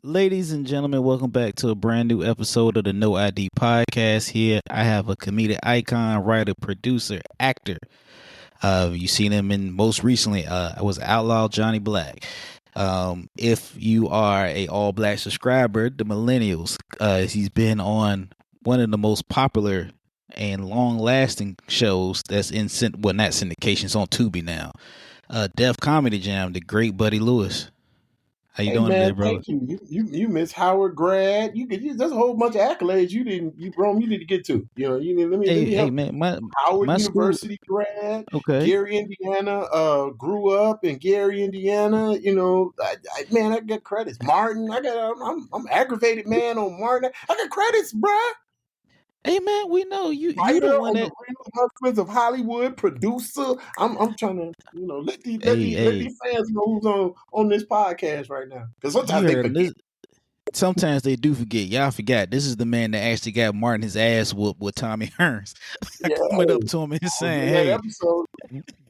Ladies and gentlemen, welcome back to a brand new episode of the No ID podcast. Here, I have a comedic icon, writer, producer, actor. You seen him in most recently. I was Outlaw Johnny Black. If you are a all black subscriber, the Millennials, he's been on one of the most popular and long lasting shows that's in not syndications on Tubi now. Def Comedy Jam, the great Buddy Lewis. How you Hey doing today, man, brother? thank you. You Miss Howard grad. There's a whole bunch of accolades Rome, you need to get to. You need let me Hey help you. man, my Howard my school. University grad, Okay. Gary, Indiana. Grew up in Gary, Indiana. Man, I got credits. Martin, I'm aggravated man on Martin. I got credits, bruh. Hey man, we know you the Writer one on the that. Real Husbands of Hollywood, producer. I'm trying to let these let Hey these let hey, these fans know who's on this podcast right now, because you sometimes they heard forget. this. Sometimes they do forget. Y'all forgot. This is the man that actually got Martin his ass whooped with Tommy Hearns. Yeah, Coming up to him and I was saying, in that "Hey, episode.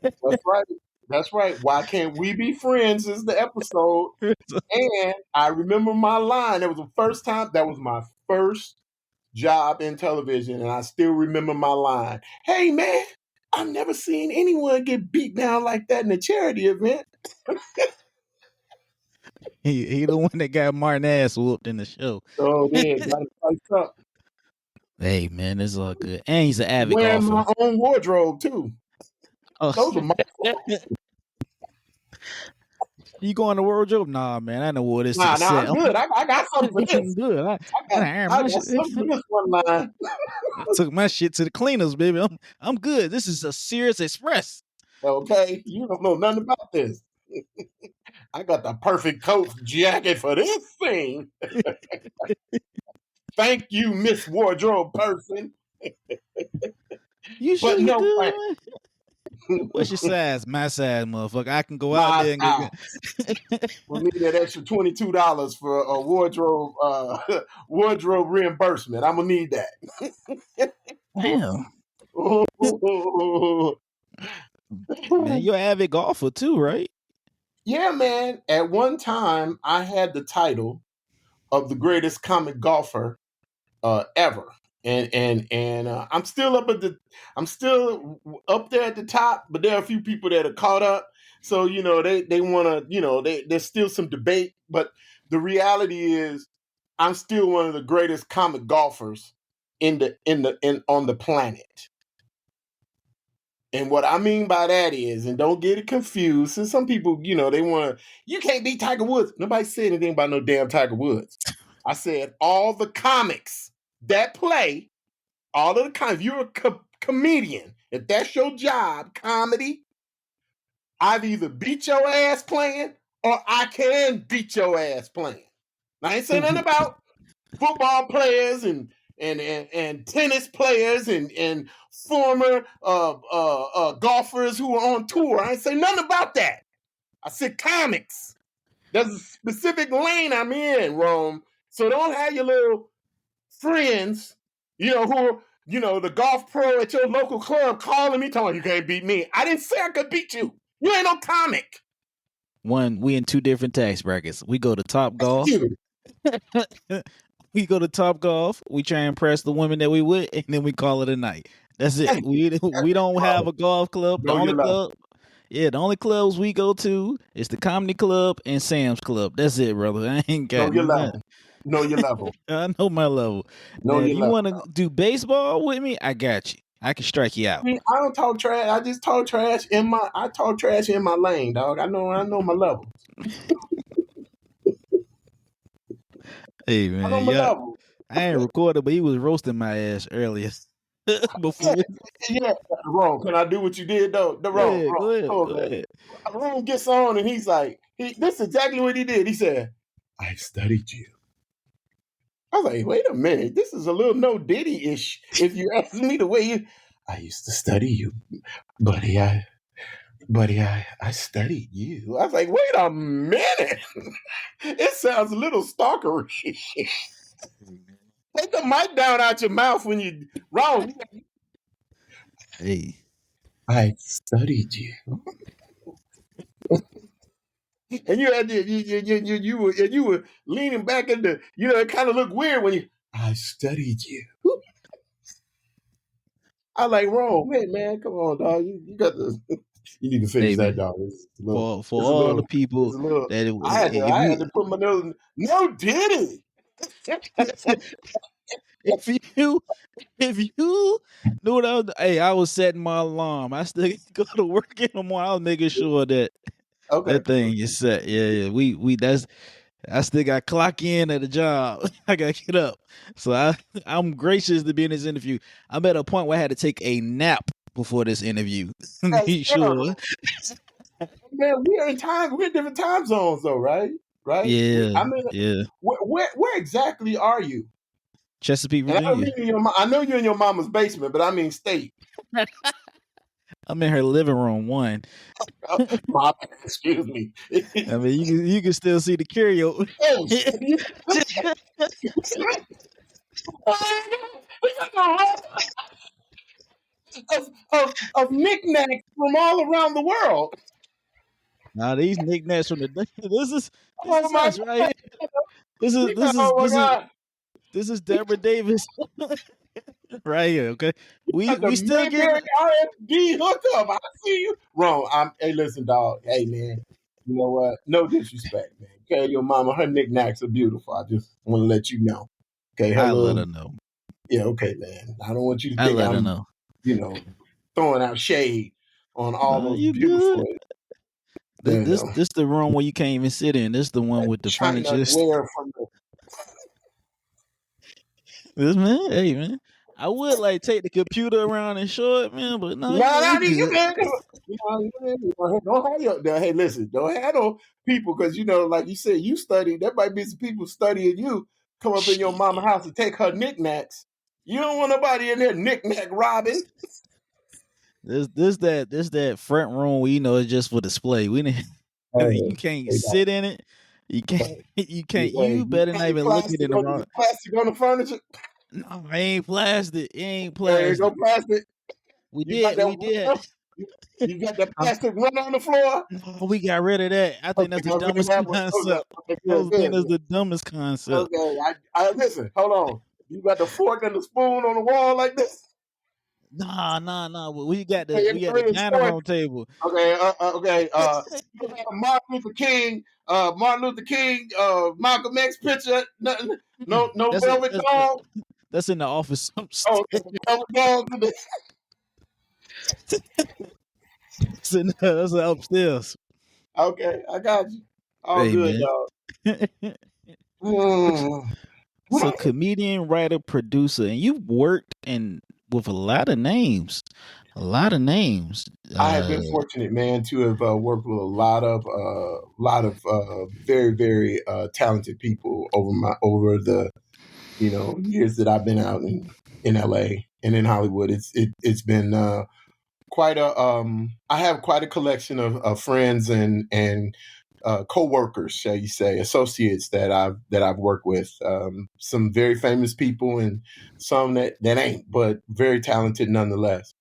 That's right. That's right. Why can't we be friends is the episode. And I remember my line. That was the first time. That was my first job in television. And I still remember my line. Hey, man, I've never seen anyone get beat down like that in a charity event. he the one that got Martin ass whooped in the show." So then, got to spice up. Hey man, it's all good. And he's an avid Wearing golfer. my own wardrobe, too. Oh, Those are my you going to wardrobe? Nah, man, I know what this to the Nah, set. I'm good. I got something for I'm this. good. I ironed I my got shit. something for this one line. I took my shit to the cleaners, baby. I'm good. This is a serious express. Okay, you don't know nothing about this. I got the perfect coat jacket for this thing. Thank you, Miss Wardrobe person. You sure But you no good, thanks. man? What's your size? My size, motherfucker. I can go out My there and go style. get. We need that extra $22 for a wardrobe wardrobe reimbursement. I'm gonna need that. Damn, man, you're an avid golfer too, right? Yeah, man. At one time, I had the title of the greatest comic golfer ever. And I'm still up there at the top, but there are a few people that are caught up. So they want to there's still some debate, but the reality is I'm still one of the greatest comic golfers in on the planet. And what I mean by that is, and don't get it confused, since some people, they want to, you can't beat Tiger Woods. Nobody said anything about no damn Tiger Woods. I said all the comics that play, all of the comics, if you're a comedian, if that's your job, comedy, I've either beat your ass playing or I can beat your ass playing. Now, I ain't saying nothing about football players and tennis players and former golfers who are on tour. I ain't say nothing about that. I said comics. There's a specific lane I'm in, Rome. So don't have your little friends, who are, the golf pro at your local club calling me, telling you can't beat me. I didn't say I could beat you. You ain't no comic. We in two different tax brackets. We go to Top Golf. You. We go to Top Golf. We try and impress the women that we with, and then we call it a night. That's it. Thank you. We don't have a golf club. The Know only your level. club, yeah, the only clubs we go to is the Comedy Club and Sam's Club. That's it, brother. I ain't Know got your nothing. level. Know your level. I know my level. Know Now, if your you level. want to do baseball with me, I got you. I can strike you out. I don't talk trash. I just talk trash I talk trash in my lane, dog. I know my level. Hey I know man, my yeah, level. I ain't recorded, but he was roasting my ass earlier. Before, Yeah, wrong. Can I do what you did though? The wrong, yeah, wrong. go Oh, man. ahead. Wrong gets on and he's like, this is exactly what he did. He said, I studied you. I was like, wait a minute, this is a little no Diddy ish. If you ask me the way I used to study you, buddy. I studied you. I was like, wait a minute. It sounds a little stalkerish. Take the mic down out your mouth when you wrong. Hey, I studied you. And you were leaning back in the, it kind of looked weird when you. I studied you. I like wrong, man. Come on, dog. You got to. You need to finish Hey that, man, dog. It's a little. for It's a all the little. people It's a little. that I had to put my nose. No, did if you if you knew what I was setting my alarm. I still go to work in the morning. I was making sure that Okay. that thing is set. Yeah. We that's I still got clock in at a job. I gotta get up. So I'm gracious to be in this interview. I'm at a point where I had to take a nap before this interview. That's Make sure. terrible. Man, we are in time. We're in different time zones, though, right? Right. Yeah, I mean, yeah. where exactly are you? Chesapeake, And I don't Virginia. mean I know you're in your mama's basement, but I mean state. I'm in her living room. One. My, excuse me. I mean, you can still see the karaoke. Oh, of knickknacks from all around the world. Now these knickknacks from the this Oh is my us right god! here. This is this is Oh my this is god! this is Deborah Davis right here. Okay, Got the we still getting. Mayberry RFD hookup. I see you. Wrong. Hey, listen, dog. Hey, man. You know what? No disrespect, man. Okay, your mama, her knickknacks are beautiful. I just want to let you know. Okay, her I let little. her know. Yeah, okay, man. I don't want you to I think let her I'm, know. throwing out shade on all No, those you good. beautiful, you know, This the room where you can't even sit in. This the one with the China furniture. ware from the. This man, hey man. I would like take the computer around and show it, man, but no, No, we no, you good. can't. Don't have listen, don't have no people because like you said, you study. There might be some people studying you come up in your Shit. mama house and take her knickknacks. You don't want nobody in there knickknack robbing. This that front room where it's just for display. We didn't you can't Hey, dog, sit in it. You can't you can't hey, you better not any even look it in the is wrong. it plastic on the furniture? No, it ain't plastic. It ain't There you go, plastic. plastic. You got that We did. window? You got that plastic run on the floor? No, we got rid of that. I think Okay, that's the got rid of dumbest that one. concept. Okay, I good, was thinking good. that's the dumbest concept. Okay, I listen. Hold on. You got the fork and the spoon on the wall like this. Nah. We Okay, you got got the rid of the dining fork. room table. Okay, okay. You got a Martin Luther King, Malcolm X picture. No That's velvet dog. that's in the office Oh, upstairs. okay, the velvet dog. That's upstairs. Okay, I got you. All Hey good, man. dog. Mm. So comedian, writer, producer, and you've worked with a lot of names. A lot of names. I have been fortunate, man, to have worked with a lot of very, very talented people over the years that I've been out in LA and in Hollywood. It's been quite a I have quite a collection of friends and co-workers, shall you say, associates that I've worked with. Some very famous people and some that ain't, but very talented nonetheless.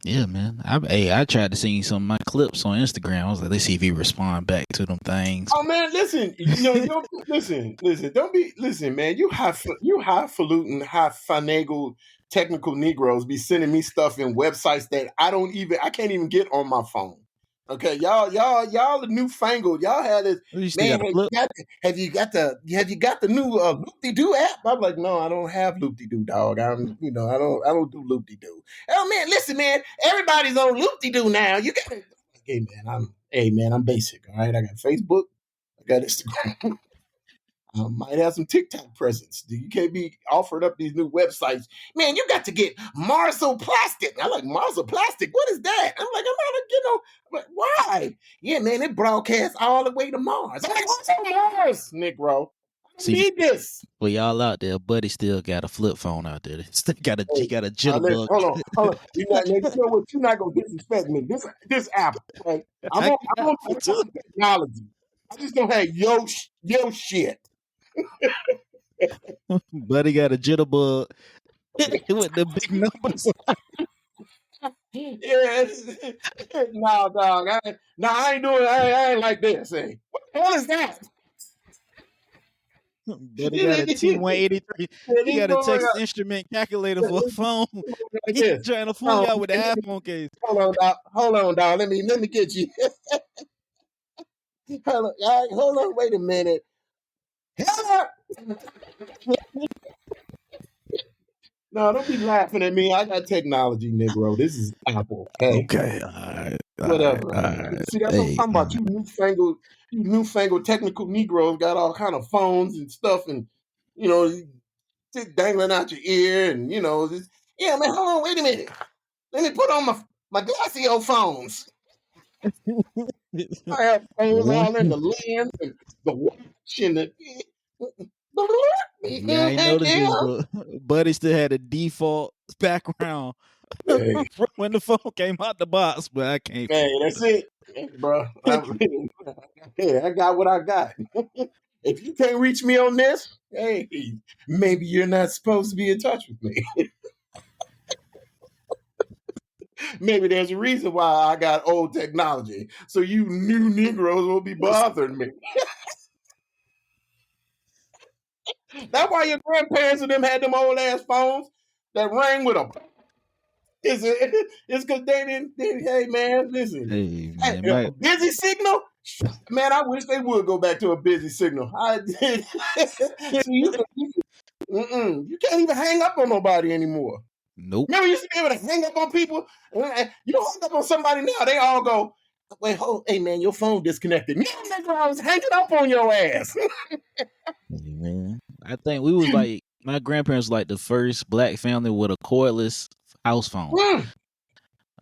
Yeah, man. I tried to send you some of my clips on Instagram. I was like, let's see if you respond back to them things. Oh man, listen, don't listen, don't be listen, man. You highfalutin, high finagled technical Negroes be sending me stuff in websites that I can't even get on my phone. Okay, y'all the newfangled. Y'all had this You still man. got a flip? Have you got the new Loop Doo app? I'm like, no, I don't have Loop Doo, dog. I don't do Loop Doo. Oh man, listen, man, everybody's on Loop Doo now. You got Hey man, I'm basic. All right, I got Facebook. I got Instagram. I might have some TikTok presence. You can't be offering up these new websites. Man, you got to get Marso Plastic. I like Marso Plastic. What is that? I'm like, but why? Yeah, man, it broadcasts all the way to Mars. I'm like, what's on Mars, Negro? I don't See, need this. for y'all out there, Buddy still got a flip phone out there. Still he Hey, got a listen, jitterbug. hold on. You know what? You're not gonna disrespect me. This Apple, okay? I I'm got on one too. technology. I just don't have yo shit. Buddy got a jitterbug with the big numbers. Yeah, nah, dog. I ain't doing. I ain't like this. Hey, hell is that? But he got a T183. He got a Texas Instrument calculator for a phone. Like He this. trying to fool y'all with the iPhone case. Hold on, dog. Let me get you. Hold on, all right, hold on, wait a minute. Hello. No, don't be laughing at me. I got technology, Negro. This is Apple. Hey, Okay, all right, whatever. all right. See, that's what I'm Hey, talking about. You newfangled technical Negroes got all kind of phones and stuff, and you know, dangling out your ear, and you know, yeah, man. Hold on, wait a minute. Let me put on my glassy old phones. I have phones all in the lens and the watch and the. yeah, I ain't noticed this, but Buddy still had a default background Hey, from when the phone came out the box, but I can't hey, fool that's it, bro. Hey, I got what I got. If you can't reach me on this, hey, maybe you're not supposed to be in touch with me. Maybe there's a reason why I got old technology, so you new Negroes will be bothering me. That's why your grandparents and them had them old ass phones that rang with a. It's because they didn't. Hey man, listen. Hey Hey, man, a busy signal. Man, I wish they would go back to a busy signal. I did. See, you can't even hang up on nobody anymore. nope. Remember, you used to be able to hang up on people. You don't hang up on somebody now. They all go, "Wait, hold, hey man, your phone disconnected." Me, nigga, I was hanging up on your ass. Hey, man, I think we was like my grandparents was like the first black family with a cordless house phone.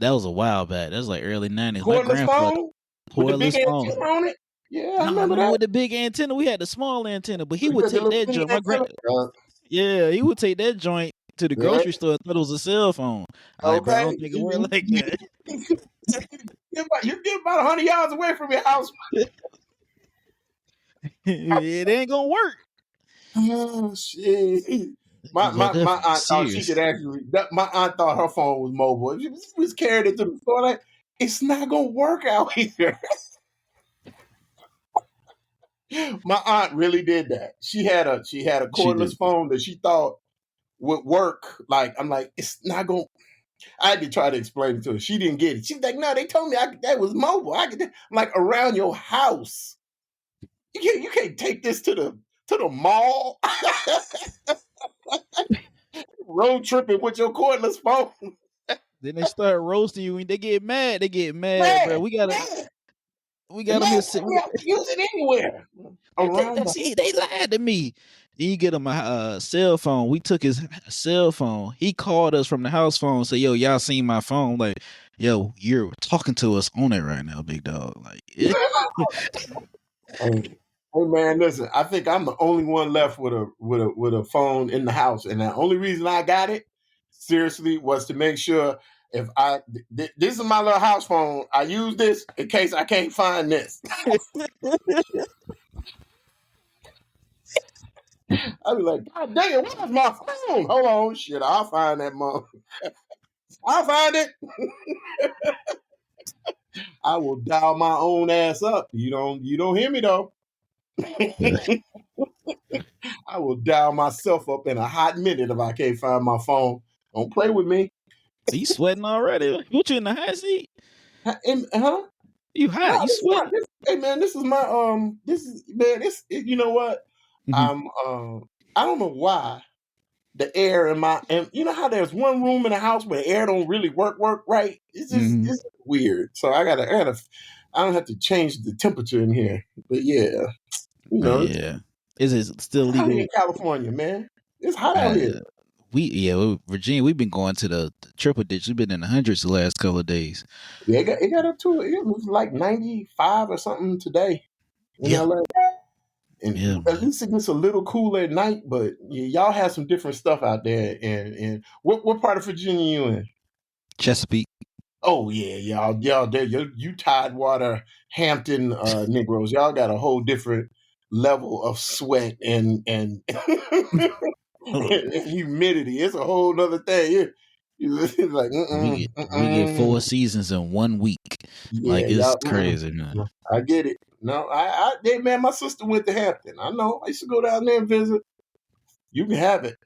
That was a while back. That was like early '90s. My Cordless grandfather phone with the big cordless phone. antenna on it. Yeah, I No, remember no, that. with the big antenna. We had the small antenna, but he You would got the take little that mini joint. antenna. Yeah, he would take that joint to the Yeah. grocery store and thought it was a cell phone. I like, bro, I Okay. don't think it worked like that. You get about 100 yards away from your house. It ain't gonna work. Oh shit! But My that's aunt thought she serious. could actually. My aunt thought her phone was mobile. She was carrying it to the store. Like it's not gonna work out here. My aunt really did that. She had a She did. cordless phone that she thought would work. Like I'm like, it's not gonna. I had to try to explain it to her. She didn't get it. She's like, no, they told me that was mobile. I could I'm like around your house. You can't take this to the mall. Road tripping with your cordless phone. Then they start roasting you and they get mad. They get mad, bro. Man, We the got them man here told me I could use it anywhere. Around the see, they lied to me. Then you get him a cell phone. We took his cell phone. He called us from the house phone. Said, "Yo, y'all seen my phone?" Like, yo, you're talking to us on it right now, big dog. Like, hey, hey man, listen. I think I'm the only one left with a phone in the house, and the only reason I got it, seriously, was to make sure if this is my little house phone. I use this in case I can't find this. I'll be like, God dang it, where's my phone? Hold on, shit, I'll find that mom. I'll find it. I will dial my own ass up. You don't hear me though. I will dial myself up in a hot minute if I can't find my phone. Don't play with me. you sweating already? Put you in the hot seat? Huh? You No, hot? You sweating? hey man, this is my this is man, you know what? Mhm. I'm I don't know why the air in my and you know how there's one room in the house where the air don't really work right? Mhm. It's weird. So I don't have to change the temperature in here. But yeah, it's Yeah. Is it still hot here in legal? California, man. It's hot out here. Uh, Virginia. We've been going to the triple digits. We've been in the hundreds the last couple of days. Yeah, it got up to it was like 95 or something today in Yeah, LA. yeah, And at man. least it gets a little cooler at night, but y'all have some different stuff out there. And what part of Virginia you in? Chesapeake. Oh yeah, y'all there. You Tidewater, Hampton Negroes. Y'all got a whole different level of sweat and and humidity. It's a whole other thing. He's like, we get 4 seasons in 1 week. yeah, Like it's y'all. crazy, man. I get it. No, hey, man, my sister went to Hampton. I know. I used to go down there and visit. You can have it.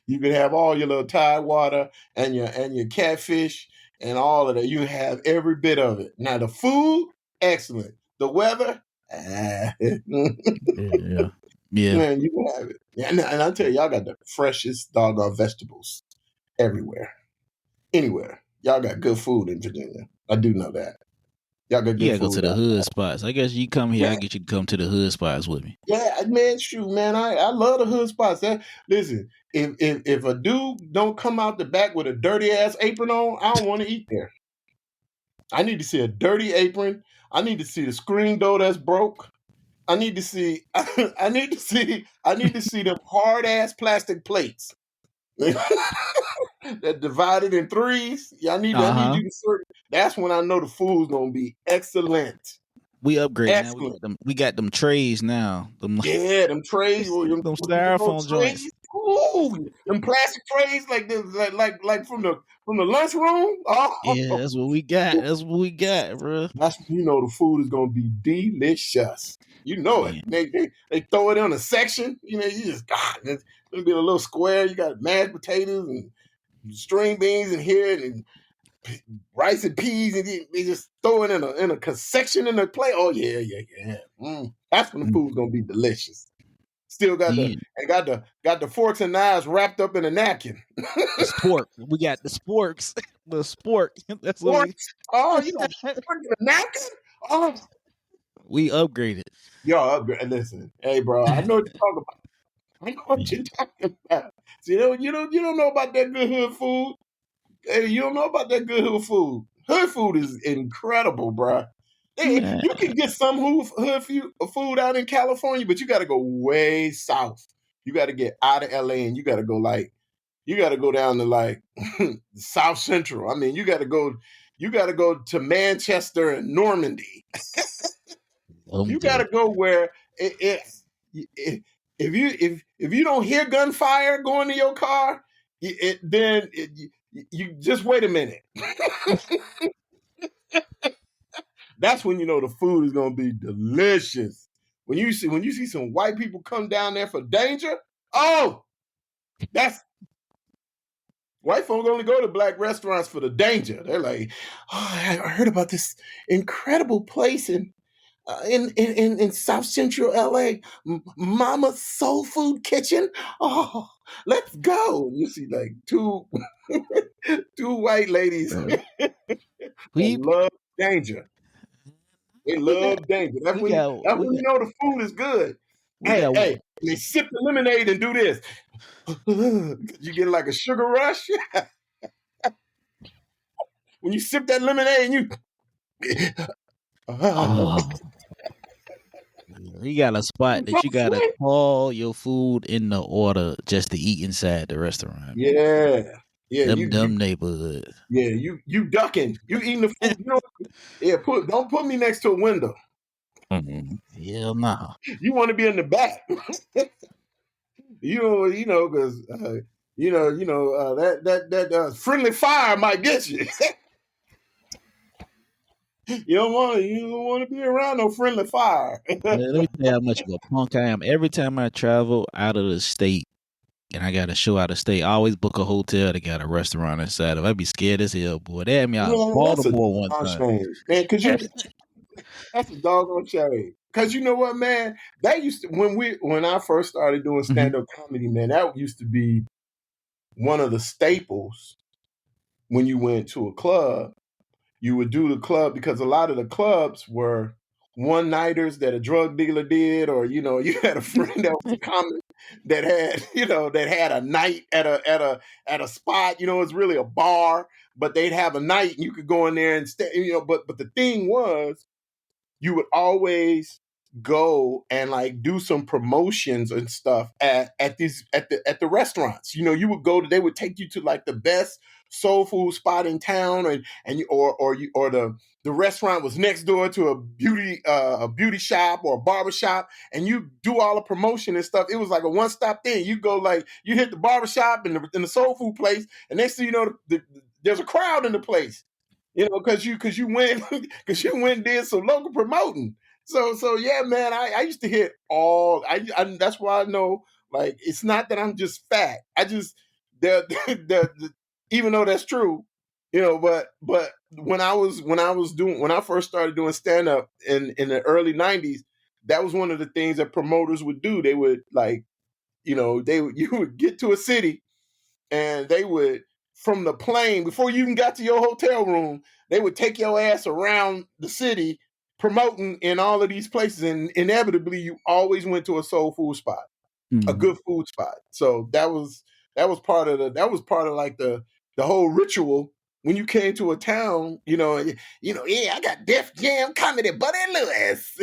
You can have all your little Tide water and your catfish and all of that. You have every bit of it. Now the food, excellent. The weather, Yeah. Yeah. man, you can have it. Yeah, and I tell you, y'all got the freshest doggone vegetables everywhere, anywhere. Y'all got good food in Virginia. I do know that. Y'all got You good gotta go to food the out hood spots. I guess you come here, there. I get you to come to the hood spots with me. Yeah, man, shoot, man. I love the hood spots. Listen, if a dude don't come out the back with a dirty ass apron on, I don't want to eat there. I need to see a dirty apron. I need to see the screen door that's broke. I need to see I need to see them hard ass plastic plates that divided in threes. Yeah, I need Uh-huh. you to sort. That's when I know the food's gonna be excellent. We upgrade now. Excellent. We got them trays now. Them Yeah, them trays, or them them little styrofoam joints. trays. Ooh, them plastic trays like this, like from the lunchroom. Yeah, Oh, that's what we got. That's what we got, bro. that's when you know the food is gonna be delicious. You know it. Yeah. They throw it in a section. You know, you just God, it's gonna be a little square. You got mashed potatoes and string beans in here and rice and peas, and they just throw it in a section in the plate. Oh yeah, yeah, yeah. That's when the food's gonna be delicious. Still got Yeah. got the forks and knives wrapped up in a napkin. The spork. We got the sporks. The spork. That's what Forks? Oh, you got fork in a napkin? Oh, we upgraded. yo, listen, hey, bro, I know what you're talking about. I know what you're talking about. See, you don't know about that good hood food. Hey, you don't know about that good hood food. Hood food is incredible, bro. Hey, Man. you can get some hood food out in California, but you got to go way south. You got to get out of LA, and you got to go down to like South Central. I mean, you got to go to Manchester and Normandy. You got to go where if you don't hear gunfire going to your car, you just wait a minute. That's when you know the food is gonna be delicious. When you see some white people come down there for danger, oh, that's white folk only go to black restaurants for the danger. They're like, oh, I heard about this incredible place in South Central LA, Mama's Soul Food Kitchen. Oh, let's go. You see like two white ladies that We love danger. They we got love danger. we got That's we when you got know the food is good. we Hey, got hey, they sip the lemonade and do this. You get like a sugar rush when you sip that lemonade and you oh, you got a spot that you gotta call your food in the order just to eat inside the restaurant, man. yeah, yeah, Them neighborhoods. yeah, you ducking, you eating the food. You know, yeah, don't put me next to a window. Hell no. You want to be in the back. Because that friendly fire might get you. You don't want to be around no friendly fire. Man, let me tell you how much of a punk I am. Every time I travel out of the state and I got to show out of state, I always book a hotel that got a restaurant inside of it. I'd be scared as hell, boy. They had me out of Man, that's a Baltimore one doggone time. shame, man. That's a doggone shame. Cause you know what, man? That used to when I first started doing Mhm. stand up comedy, man. That used to be one of the staples when you went to a club. You would do the club because a lot of the clubs were one nighters that a drug dealer did, or you had a friend that was a comic that had that had a night at a spot. It's really a bar, but they'd have a night and you could go in there and stay. But the thing was, you would always go and like do some promotions and stuff at the restaurants. You would go to they would take you to like the best soul food spot in town, or the restaurant was next door to a beauty shop or a barber shop, and you do all the promotion and stuff. It was like a one stop thing. You go like you hit the barber shop and the soul food place, and next thing you know, there's a crowd in the place. Because you went because you went and did some local promoting. So yeah, man, I used to hit all. That's why I know, like, it's not that I'm just fat. I just the even though that's true, but when I first started doing stand up in the early '90s, that was one of the things that promoters would do. They would, like, you would get to a city, and they would, from the plane, before you even got to your hotel room, they would take your ass around the city promoting in all of these places, and inevitably you always went to a soul food spot, a good food spot. So that was part of like the whole ritual when you came to a town. Yeah, I got Def Jam Comedy, Buddy Lewis.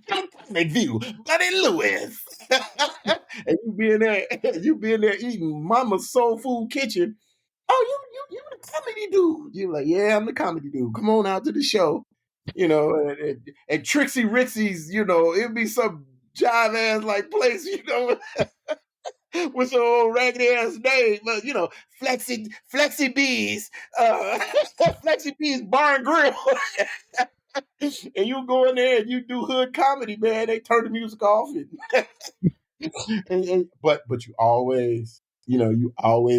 Comic View, Buddy Lewis. And you be in there eating Mama's Soul Food Kitchen. Oh, you the comedy dude. You're like, yeah, I'm the comedy dude. Come on out to the show. And Trixie Ritzy's, it'd be some jive ass like place, with some old raggedy ass name, but Flexi Bees, Flexi Bees Bar and Grill. And you go in there and you do hood comedy, man. They turn the music off, but you always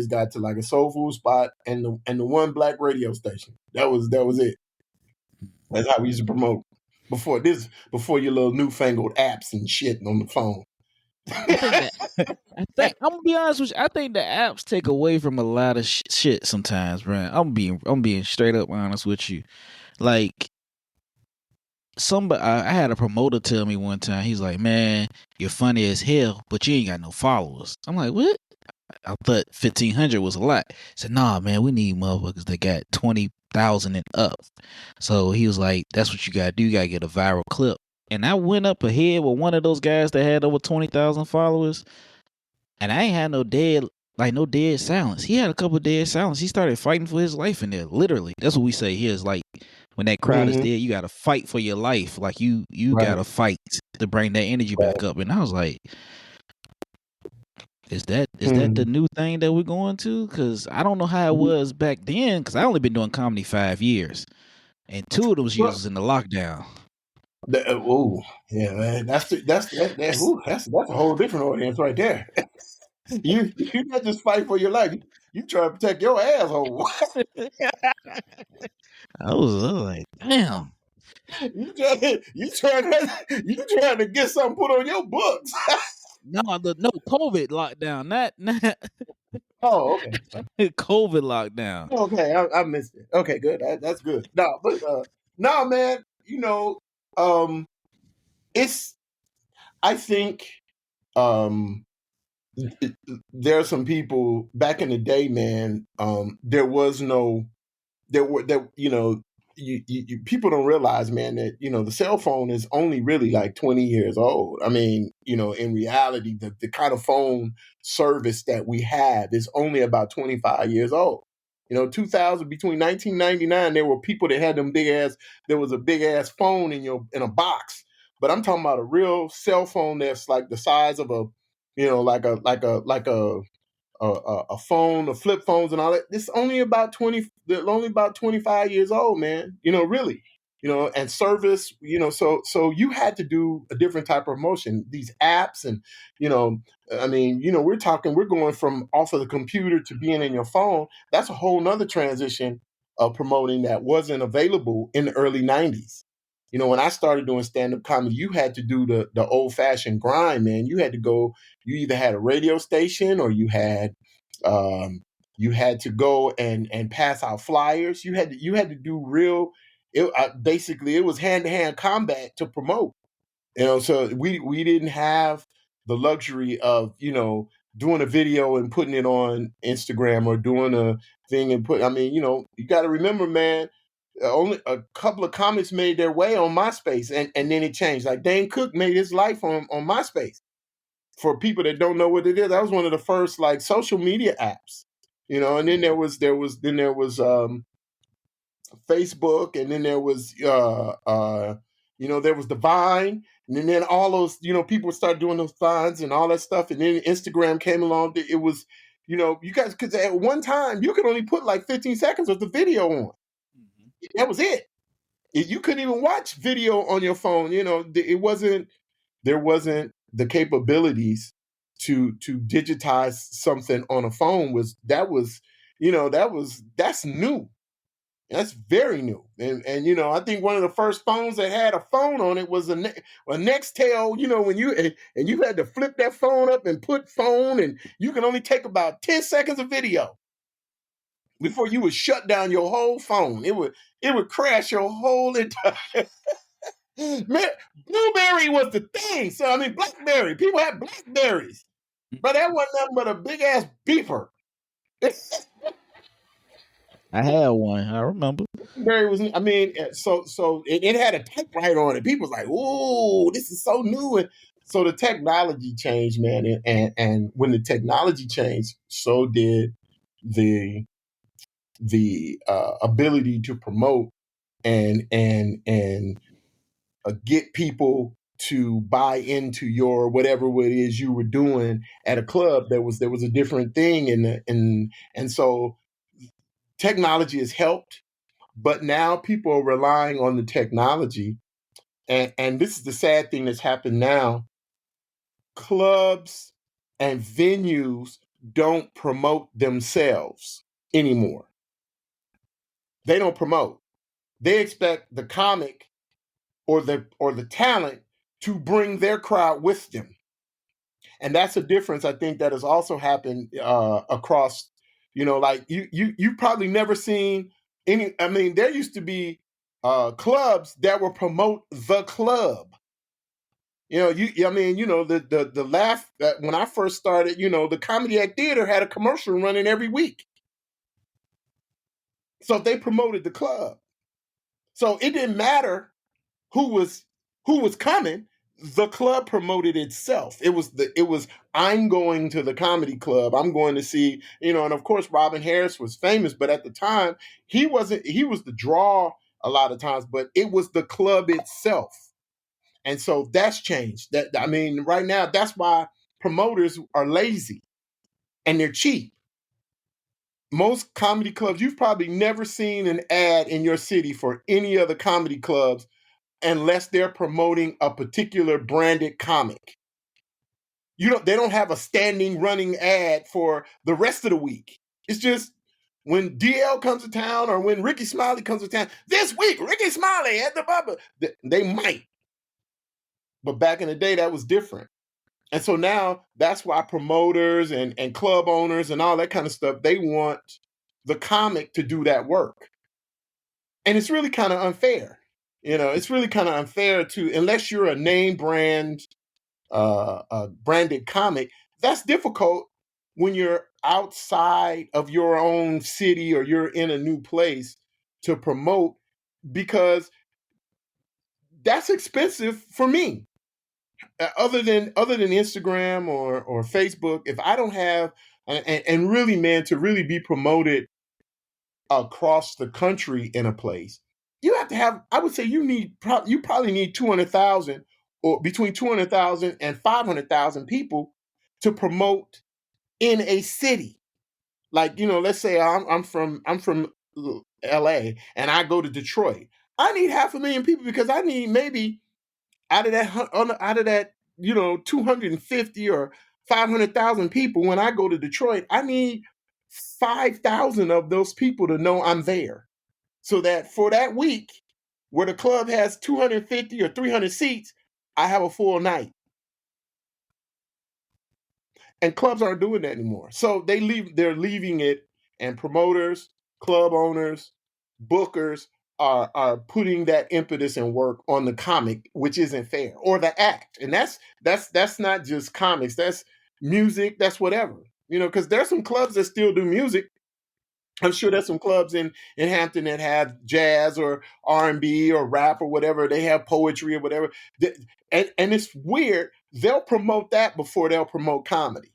got to like a soul food spot and the one black radio station. That was it. That's how we used to promote before your little newfangled apps and shit on the phone. I think that I'm gonna be honest with you. I think the apps take away from a lot of shit sometimes, man. I'm being straight up honest with you. Like, I had a promoter tell me one time. He's like, "Man, you're funny as hell, but you ain't got no followers." I'm like, "What?" I thought 1,500 was a lot. He said, "Nah, man, we need motherfuckers that got 20,000 and up." So he was like, "That's what you gotta do. You gotta get a viral clip." And I went up ahead with one of those guys that had over 20,000 followers, and I ain't had no dead silence. He had a couple of dead silence. He started fighting for his life in there. Literally, that's what we say here. Is like, when that crowd is dead, you gotta fight for your life. Like, you Right. gotta fight to bring that energy back up. And I was like, is that the new thing that we're going to? Because I don't know how it was back then. Because I only been doing comedy 5 years, and 2 of those years was in the lockdown. Yeah, man. That's a whole different audience right there. You not just fight for your life. You try to protect your asshole. I was like, damn. You trying to get something put on your books. No, COVID lockdown, not Oh, okay. COVID lockdown. Okay, I missed it. Okay, good. That's good. No, man. It's. I think there are some people back in the day, man. There was no. People don't realize, man, that the cell phone is only really like 20 years old. I mean, in reality, the kind of phone service that we have is only about 25 years old. 2000, between 1999, there were people that had there was a big ass phone in a box. But I'm talking about a real cell phone that's like the size of a phone, the flip phones and all that. It's only about 25 years old, man. Really. And service, so you had to do a different type of promotion. These apps and, I mean, we're going from off of the computer to being in your phone. That's a whole nother transition of promoting that wasn't available in the early 90s. When I started doing stand-up comedy, you had to do the old-fashioned grind, man. You either had a radio station, or you had to go and pass out flyers. You had to do real. Basically, it was hand-to-hand combat to promote. So we didn't have the luxury of doing a video and putting it on Instagram, or doing a thing and I mean, you got to remember, man. Only a couple of comics made their way on MySpace, and then it changed. Like Dane Cook made his life on MySpace. for people that don't know what it is, that was one of the first like social media apps, and then there was Facebook, and then there was there was the Vine, and then all those people started doing those Vines and all that stuff, and then Instagram came along. It was you guys, because at one time you could only put like 15 seconds of the video on. That was it. You couldn't even watch video on your phone. There wasn't the capabilities to digitize something on a phone. That's new. That's very new. And I think one of the first phones that had a phone on it was a Nextel, when you had to flip that phone up and put phone, and you can only take about 10 seconds of video before you would shut down your whole phone. It would crash your whole entire man. Blueberry was the thing. So I mean, BlackBerry. People had Blackberries. But that wasn't nothing but a big ass beeper. I had one. I remember. Blackberry was. I mean, so it had a typewriter on it. People was like, "Ooh, this is so new." And so the technology changed, man. And when the technology changed, so did the ability to promote and get people to buy into your whatever it is you were doing at a club. There was a different thing, and so technology has helped, but now people are relying on the technology, and this is the sad thing that's happened now. Clubs and venues don't promote themselves anymore. They don't promote. They expect the comic or the talent to bring their crowd with them. And that's a difference, I think, that has also happened across, like you've probably never seen any. I mean, there used to be clubs that would promote the club. The laugh when I first started, the Comedy Act Theater had a commercial running every week. So they promoted the club. So it didn't matter who was coming. The club promoted itself. It was I'm going to the comedy club. I'm going to see, and of course Robin Harris was famous, but at the time he was the draw a lot of times, but it was the club itself. And so that's changed. Right now that's why promoters are lazy and they're cheap. Most comedy clubs, you've probably never seen an ad in your city for any other comedy clubs unless they're promoting a particular branded comic. They don't have a standing running ad for the rest of the week. It's just when DL comes to town or when Ricky Smiley comes to town. This week, Ricky Smiley at the Bubba. They might. But back in the day, that was different. And so now that's why promoters and club owners and all that kind of stuff, they want the comic to do that work. And it's really kind of unfair. It's really kind of unfair unless you're a name brand, branded comic. That's difficult when you're outside of your own city or you're in a new place to promote, because that's expensive for me. Other than Instagram or Facebook, if I don't have and really, man, to really be promoted across the country in a place, you have to have, I would say you probably need 200,000 or between 200,000 and 500,000 people to promote in a city. Like, let's say I'm from LA and I go to Detroit. I need 500,000 people because I need maybe out of that 250 or 500,000 people. When I go to Detroit, I need 5,000 of those people to know I'm there, so that for that week where the club has 250 or 300 seats, I have a full night. And clubs aren't doing that anymore. So they're leaving it, and promoters, club owners, bookers are putting that impetus and work on the comic, which isn't fair, or the act. And that's not just comics, that's music, that's whatever. Because there's some clubs that still do music. I'm sure there's some clubs in Hampton that have jazz or R&B or rap or whatever. They have poetry or whatever. And it's weird. they'll promote that before they'll promote comedy.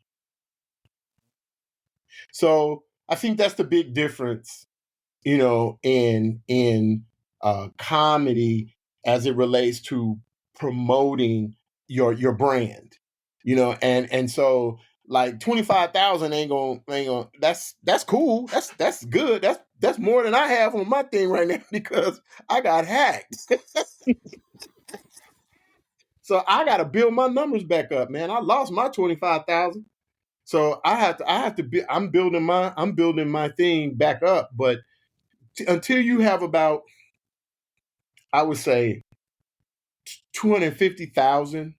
So I think that's the big difference, in comedy as it relates to promoting your brand, and so like 25,000 ain't gonna that's cool. That's good. That's more than I have on my thing right now because I got hacked. So I gotta build my numbers back up, man. I lost my 25,000. So I have to be I'm building my thing back up. But until you have about, I would say, 250,000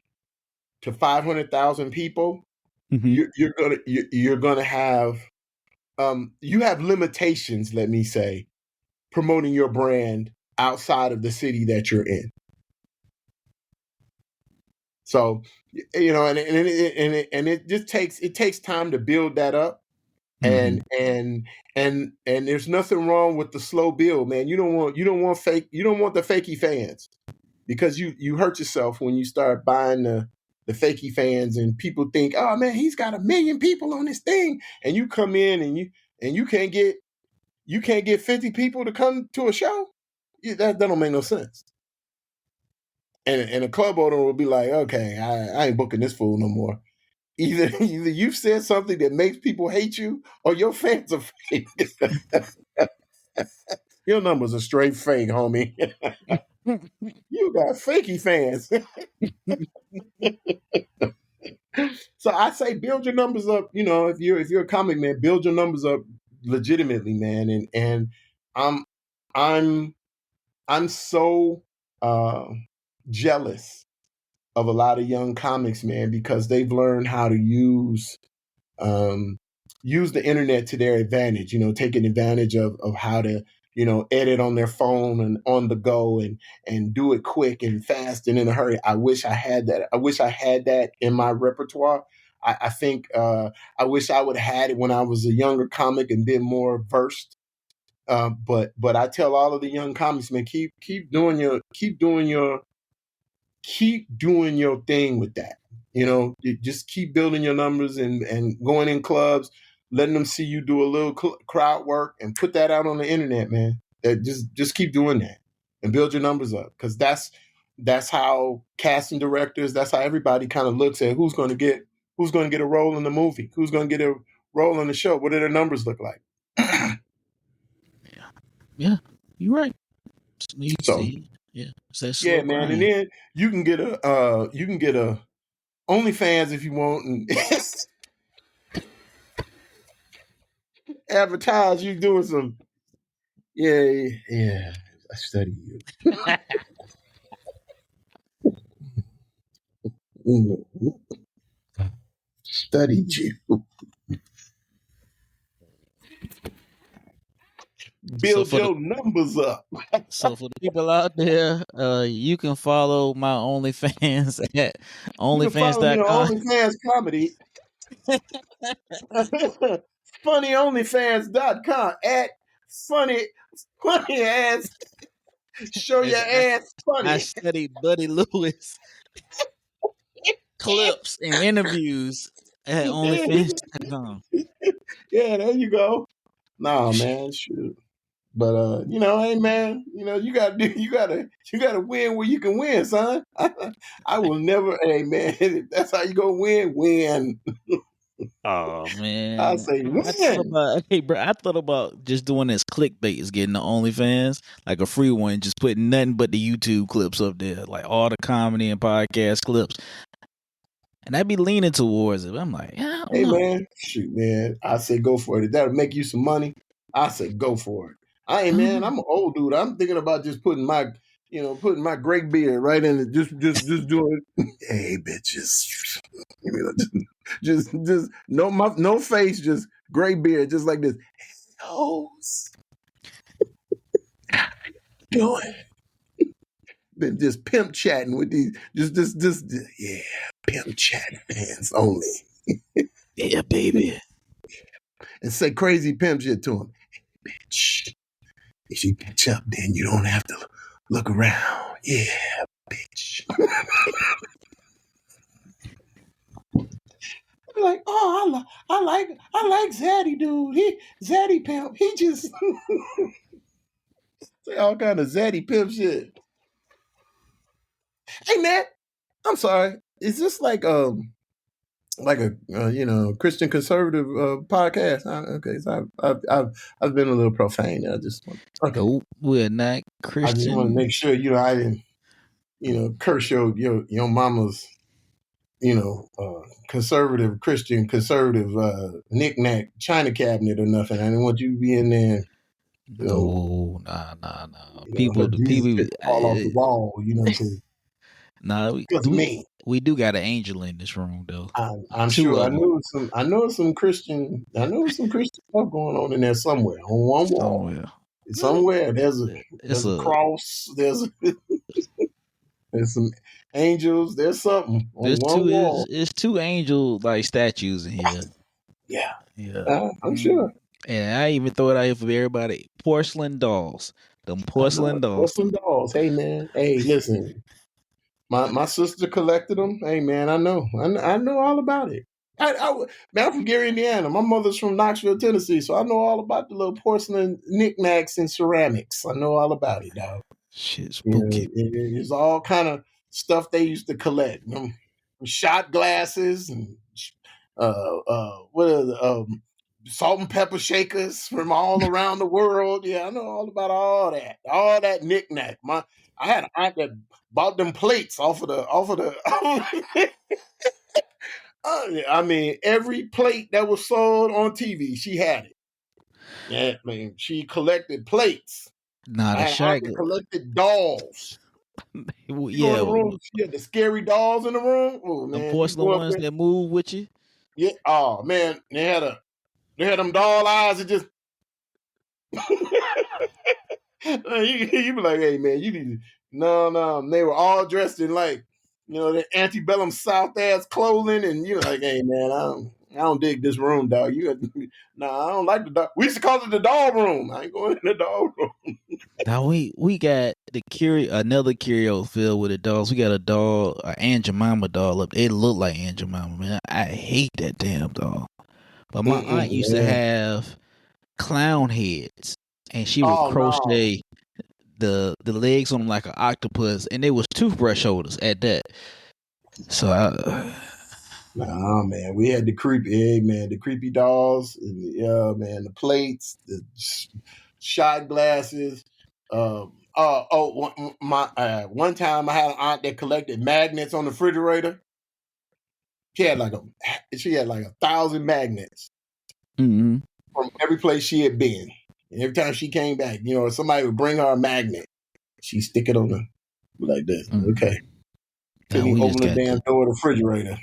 to 500,000 people, Mm-hmm. you're gonna have you have limitations, let me say, promoting your brand outside of the city that you're in. So and it just takes time to build that up. Mm-hmm. And there's nothing wrong with the slow build, man. You don't want the fakey fans, because you hurt yourself when you start buying the fakey fans, and people think, oh man, he's got 1 million people on this thing, and you come in and you can't get 50 people to come to a show. That don't make no sense. And a club owner will be like, okay, I ain't booking this fool no more. Either you've said something that makes people hate you, or your fans are fake. Your numbers are straight fake, homie. You got fakey fans. So I say build your numbers up. If you're a comic, man, build your numbers up legitimately, man. And I'm I'm I'm so jealous of a lot of young comics, man, because they've learned how to um, use the internet to their advantage. Taking advantage of how to edit on their phone and on the go, and do it quick and fast and in a hurry. I wish I had that. I wish I had that in my repertoire. I think I wish I would have had it when I was a younger comic and been more versed. But I tell all of the young comics, man, keep doing your thing with that. You just keep building your numbers and going in clubs, letting them see you do a little crowd work, and put that out on the internet, man. Just keep doing that and build your numbers up, because that's how casting directors, that's how everybody kind of looks at who's going to get a role in the movie, who's going to get a role in the show. What do their numbers look like? Yeah, you're right. You So see, yeah, it's that yeah, slow man, and grind. then you can get a OnlyFans if you want, and advertise you doing some. Yeah, yeah. I study you. Mhm. Studied you. So Build for the your numbers up. so for the people out there, you can follow my OnlyFans at You can follow me onlyfans.com. on OnlyFans Comedy. FunnyOnlyFans.com at funny funny ass. Show your As ass I funny. studied Buddy Lewis clips and interviews at onlyfans.com. Yeah, there you go. Nah, man, shoot. But hey man, you gotta win where you can win, son. I will never, hey man, if that's how you go win. Oh I man, say I thought win. about hey bro, I thought about just doing this clickbait is getting the OnlyFans like a free one, just putting nothing but the YouTube clips up there, like all the comedy and podcast clips, and I'd be leaning towards it. But I'm like, yeah, I don't Hey know. man, shoot man. I say go for it. If that'll make you some money, I say go for it. Man, Mhm. I'm an old dude. I'm thinking about just putting my gray beard right in it, just doing hey bitches. Just no face, just gray beard, just like this. Hoes doing. Been just pimp chatting with these, just yeah, pimp chat fans only, Yeah, baby. and say crazy pimp shit to them. Bitch, if you catch up, then you don't have to look around. Yeah, bitch. like, oh, I like Zaddy dude. Zaddy pimp. He just say all kind of Zaddy pimp shit. Hey man, I'm sorry. Is this like a Christian conservative podcast? Okay, so I've been a little profane. I just want Nope, we're not I just want to Christian. make sure I didn't curse your mama's conservative Christian conservative knick-knack china cabinet or nothing. I didn't want you to be in there. No, nah. Her People, Jesus people. picture fall off the wall. Nah, Because of me. we do got an angel in this room though. I'm Two sure. of them I know some Christian stuff going on in there somewhere on one wall. somewhere. Somewhere It's there's a cross. There's some angels. There's something on one wall. it's two angel like statues in here. Yeah, Yeah. I'm sure. And I even throw it out here for everybody. Porcelain dolls. Them I know porcelain it. dolls. Porcelain dolls. Hey man. Hey, listen. My sister collected them. Hey man, I know all about it. Man, I'm from Gary, Indiana. My mother's from Knoxville, Tennessee, so I know all about the little porcelain knickknacks and ceramics. I know all about it, dog. Shit, spooky. It's all kind of stuff they used to collect. Shot glasses and what are the salt and pepper shakers from all around the world. Yeah, I know all about all that knickknack. I had an aunt that bought them plates off of the. I mean, every plate that was sold on TV, she had it. Yeah, man, she collected plates. Nah, I the had an aunt shack. that collected dolls. You go in Yeah, the room, she had the scary dolls in the room. Oh them man, you porcelain go up ones there. that move with you. Yeah. Oh man, they had them doll eyes that just. you be like, hey man, you need to, no. They were all dressed in like, the antebellum South ass clothing, and you're like, hey man, I don't dig this room, dog. I don't like the dog. We used to call it the doll room. I ain't going in the doll room. Now we got another curio filled with the dolls. We got a doll, an Aunt Jemima doll up. It looked like Aunt Jemima, man. I hate that damn doll. But my aunt used to Man. have clown heads, and she would Oh no. crochet the legs on them like an octopus, and they was toothbrush holders at that. So Nah, man, we had the creepy dolls, and yeah, man, the plates, the shot glasses. One time I had an aunt that collected magnets on the refrigerator. She had like 1,000 magnets from every place she had been, and every time she came back, somebody would bring her a magnet. She'd stick it on her like this. Okay, till now he we just opened the got damn door of the refrigerator.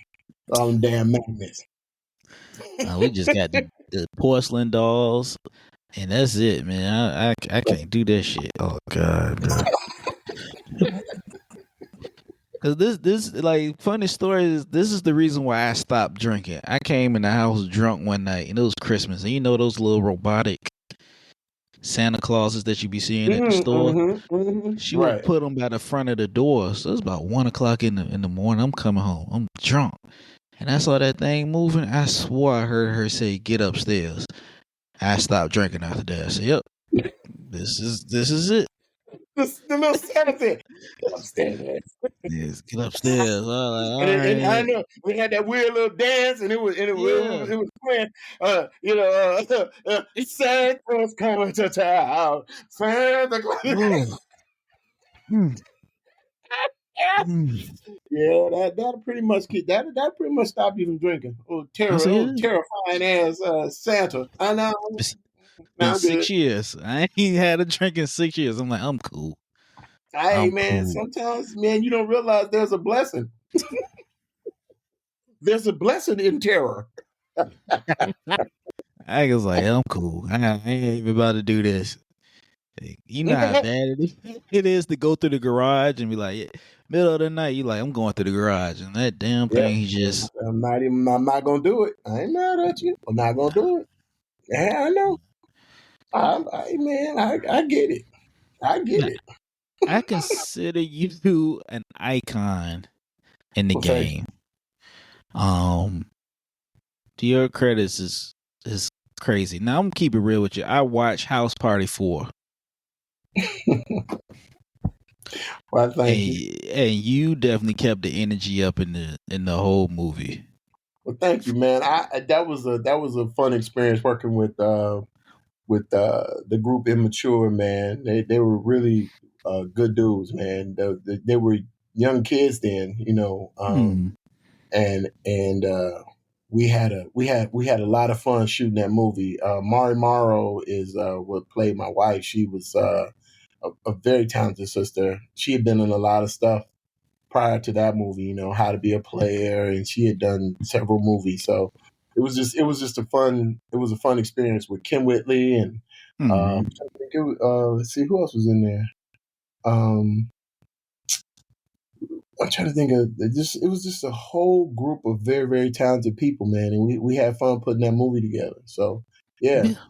All them damn magnets. we just got the porcelain dolls, and that's it, man. I can't do that shit. Oh god, bro. Cause this like funny story is this is the reason why I stopped drinking. I came in the house drunk one night, and it was Christmas, and those little robotic Santa Clauses that you be seeing at the store. She would Right. put them by the front of the door. So it's about 1:00 in the morning. I'm coming home. I'm drunk, and I saw that thing moving. I swore I heard her say, "Get upstairs." I stopped drinking after that. I said, "Yep, this is it." The little Santa thing. Get upstairs. Yes, get upstairs. All And I right. know we had that weird little dance, and it was Yeah. playing. Santa's coming to town. Santa Claus. Oh. Mm. Mm. Yeah, that'll pretty much that pretty much stop you from drinking. I said, yeah. Terrifying ass Santa. I know. It's been Now good. 6 years. I ain't had a drink in 6 years. I'm like, I'm cool. Hey I'm man, cool. sometimes man you don't realize there's a blessing. There's a blessing in terror. I was like, I'm cool. I ain't even about to do this. You know how bad it is to go through the garage and be like, yeah, middle of the night, you like, I'm going through the garage, and that damn Yeah, thing just. I'm not gonna do it. I ain't mad at you. I'm not gonna do it. Yeah, I know. I get it. I get it. I consider you an icon in the Okay. game. Um, to your credits is crazy. Now I'm gonna keep it real with you. I watched House Party 4. Well, thank you. And you definitely kept the energy up in the whole movie. Well, thank you, man. That was a fun experience working with the group Immature, man. They were really good dudes, man. They were young kids then, you know, Hmm. and we had a lot of fun shooting that movie. Mari Morrow is what played my wife. She was a very talented sister. She had been in a lot of stuff prior to that movie, you know, How to Be a Player, and she had done several movies. So it was just a fun experience with Kim Whitley and Hmm. let's see who else was in there. Um, I'm trying to think of it was just a whole group of very, very talented people, man, and we had fun putting that movie together. So yeah, Yeah.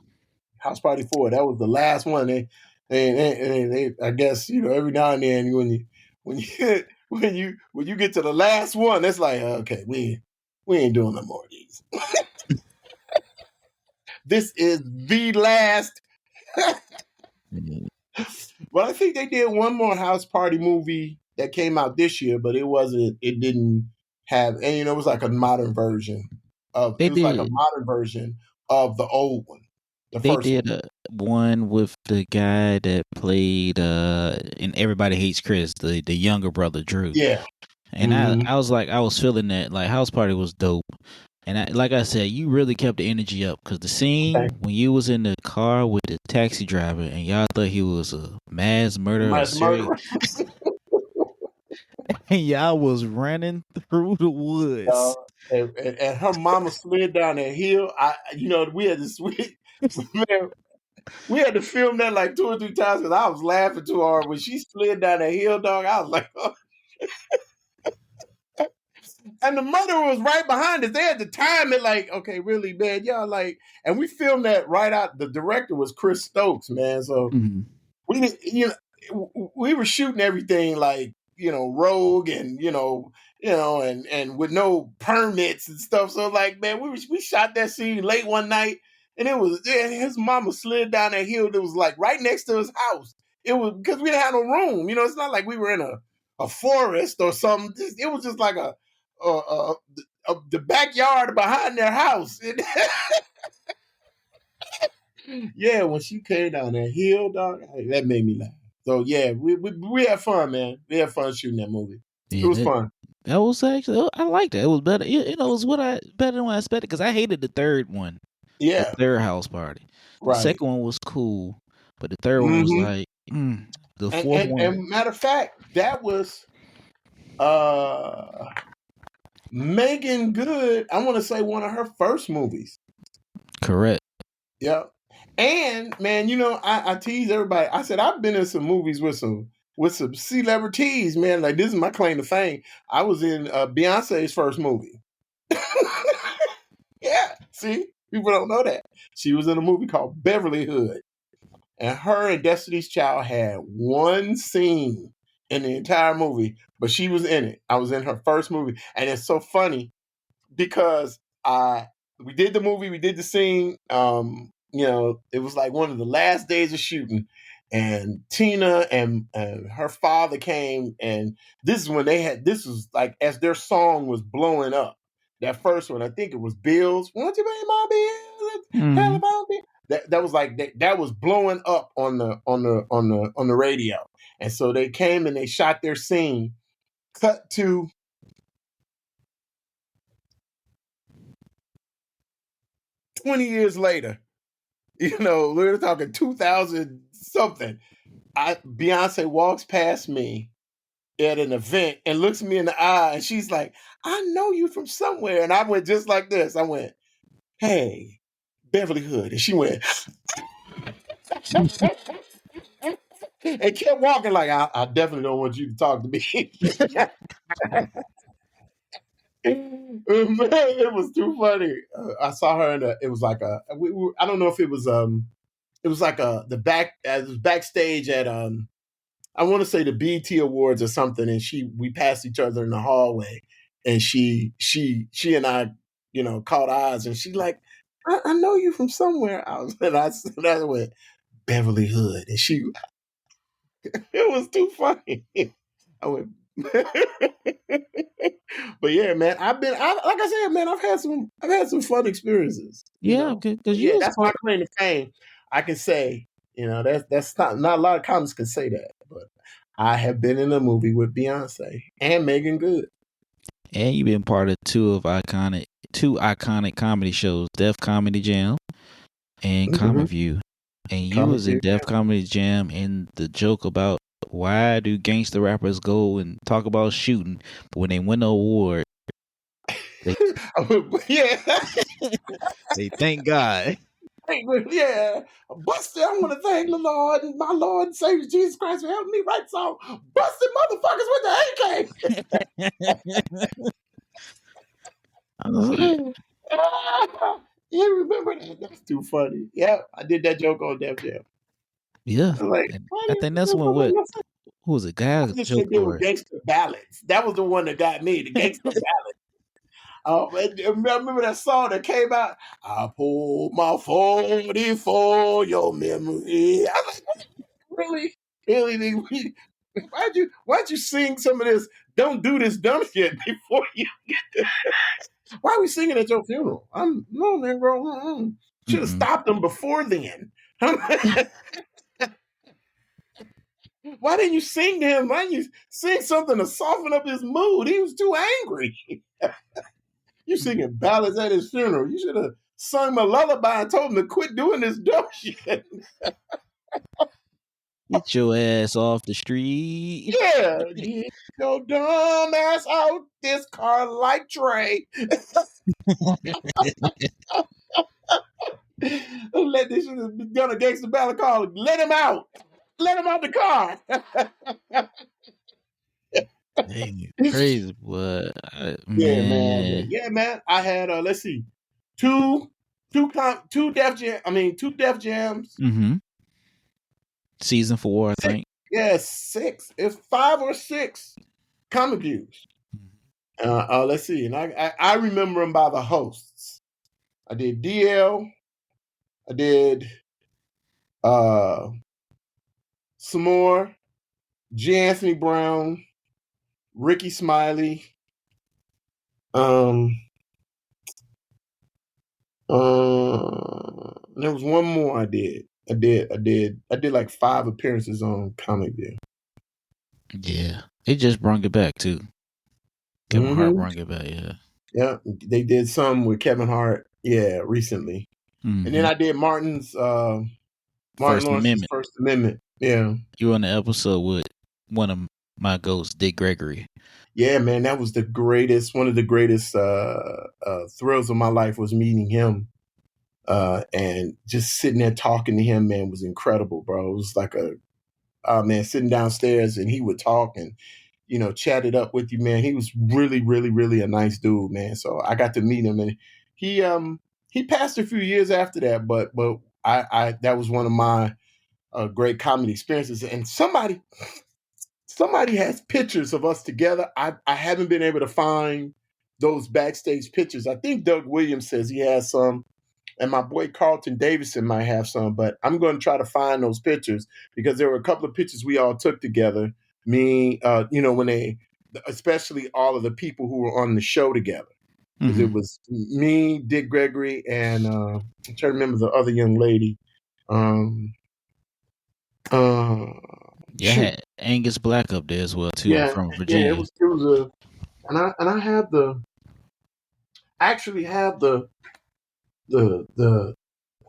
House Party 4, that was the last one. I guess, you know, every now and then when you when you get to the last one, it's like, okay, we ain't doing no more of these. This is the last. But I think they did one more House Party movie that came out this year, but it didn't have, and you know, it was like a modern version They it was like a did modern version of the old one, the they first one. did a one with the guy that played in Everybody Hates Chris, the younger brother Drew. Yeah. And Mm-hmm. I was like, I was feeling that like House Party was dope. And like I said, you really kept the energy up because the Okay. scene when you was in the car with the taxi driver and y'all thought he was a mass murderer, a Mass serial, murderer. and y'all was running through the woods. And her mama slid down that hill. You know, we had this man, we had to film that like 2 or 3 times because I was laughing too hard when she slid down that hill, dog. I was like, oh. And the murderer was right behind us. They had to time it like, okay, really, man, y'all like, and we filmed that right out. The director was Chris Stokes, man. So Mm-hmm. we didn't, you know, we were shooting everything like, you know, rogue and and with no permits and stuff. So like, man, we shot that scene late one night, and his mama slid down that hill that was like right next to his house. It was because we didn't have no room. You know, it's not like we were in a forest or something. It was just like the backyard behind their house. Yeah, when she came down that hill, dog, that made me laugh. So yeah, we had fun, man. We had fun shooting that movie. It Yeah, was fun. that was actually I liked it. It was better. You know, it was better than what I expected because I hated the third one, the Yeah, third House Party. The right. second one was cool, but the third one was Hmm. like the And, fourth and one. and matter of fact, that was uh Megan Good. I want to say one of her first movies. Correct. Yeah. And man, you know, I tease everybody. I said I've been in some movies with some celebrities, man. Like this is my claim to fame. I was in Beyonce's first movie. Yeah, see, people don't know that. She was in a movie called Beverly Hood, and her and Destiny's Child had one scene in the entire movie, but she was in it. I was in her first movie, and it's so funny because we did the movie, we did the scene. You know, it was like one of the last days of shooting, and Tina and her father came, and this was like as their song was blowing up. That first one, I think it was Bills. Won't you pay my bills? Tell Hmm. about me. That was like that was blowing up on the radio, and so they came and they shot their scene. Cut to 20 years later. You know, we were talking 2000 something. Beyonce walks past me at an event and looks me in the eye, and she's like, "I know you from somewhere." And I went just like this. I went, "Hey, Beverly Hood," and she went and kept walking like, "I definitely don't want you to talk to me." It was too funny. I saw her in a. It was like I don't know if it was. It was like it was backstage at I want to say the BT Awards or something, and we passed each other in the hallway, and she and I, caught eyes, and she like, I know you from somewhere. I went Beverly Hood, and it was too funny. I went, but yeah, man, like I said, man, I've had some fun experiences. Yeah, But because you yeah, was that's my part. claim to fame. I can say, that's not a lot of comics can say that, but I have been in a movie with Beyonce and Megan Good. And you've been part of two iconic comedy shows, Def Comedy Jam and Mm-hmm. Comic View. And you Comic was in View. Def Comedy Jam and the joke about why do gangster rappers go and talk about shooting, but when they win an award, they Yeah. they thank God. Yeah. Busted, I want to thank the Lord and my Lord and Savior Jesus Christ for helping me write some busted motherfuckers with the I was like, AK. You remember that? That's too funny. Yeah, I did that joke on Def Jam. yeah. I was like, And why I do think that's you when what remember? who was it? I Guy just joke said they were or gangster ballads. That was the one that got me, the gangster ballad. And remember that song that came out? I pulled my 40 for your memory. I was like, really? Really? Why'd you sing some of this don't do this dumb shit before you why are we singing at your funeral? I'm no man, bro. Should have stopped them before then. Why didn't you sing to him? Why didn't you sing something to soften up his mood? He was too angry. You singing ballads at his funeral. You should have sung him a lullaby and told him to quit doing this dumb shit. get your ass off the street. Yeah, get your dumb ass out this car like Trey. Let this shit have done a gangster ballad call. Let him out. Let him out the car. Dang, crazy, but Yeah, man. But man. yeah, man. I had let's see, two two Def Jams. Season 4, I Six, think. yeah, six. It's 5 or 6 comic views. Let's see, and I remember them by the hosts. I did DL. I did uh some more. G. Anthony Brown, Ricky Smiley. Um, there was one more I did. I did like 5 appearances on Comic View. Yeah, it just brought it back too. Kevin Hart Mm-hmm. brought it back. Yeah. Yeah, they did some with Kevin Hart. Yeah, recently, and then I did Martin First Lawrence's Amendment. First Amendment. Yeah, You were on the episode with one of my ghosts, Dick Gregory. yeah, man, that was the greatest. One of the greatest thrills of my life was meeting him. And just sitting there talking to him, man, was incredible, bro. It was like man, sitting downstairs and he would talk and, chat it up with you, man. He was really, really, really a nice dude, man. So I got to meet him, and he passed a few years after that, but I that was one of my great comedy experiences. And somebody has pictures of us together. I haven't been able to find those backstage pictures. I think Doug Williams says he has some, and my boy Carlton Davison might have some, but I'm going to try to find those pictures because there were a couple of pictures we all took together. Me, especially all of the people who were on the show together. Because it was me, Dick Gregory, and I'm trying to remember the other young lady. Yeah, I Shoot, had Angus Black up there as well too, yeah, from yeah. Virginia. It was I have I actually have the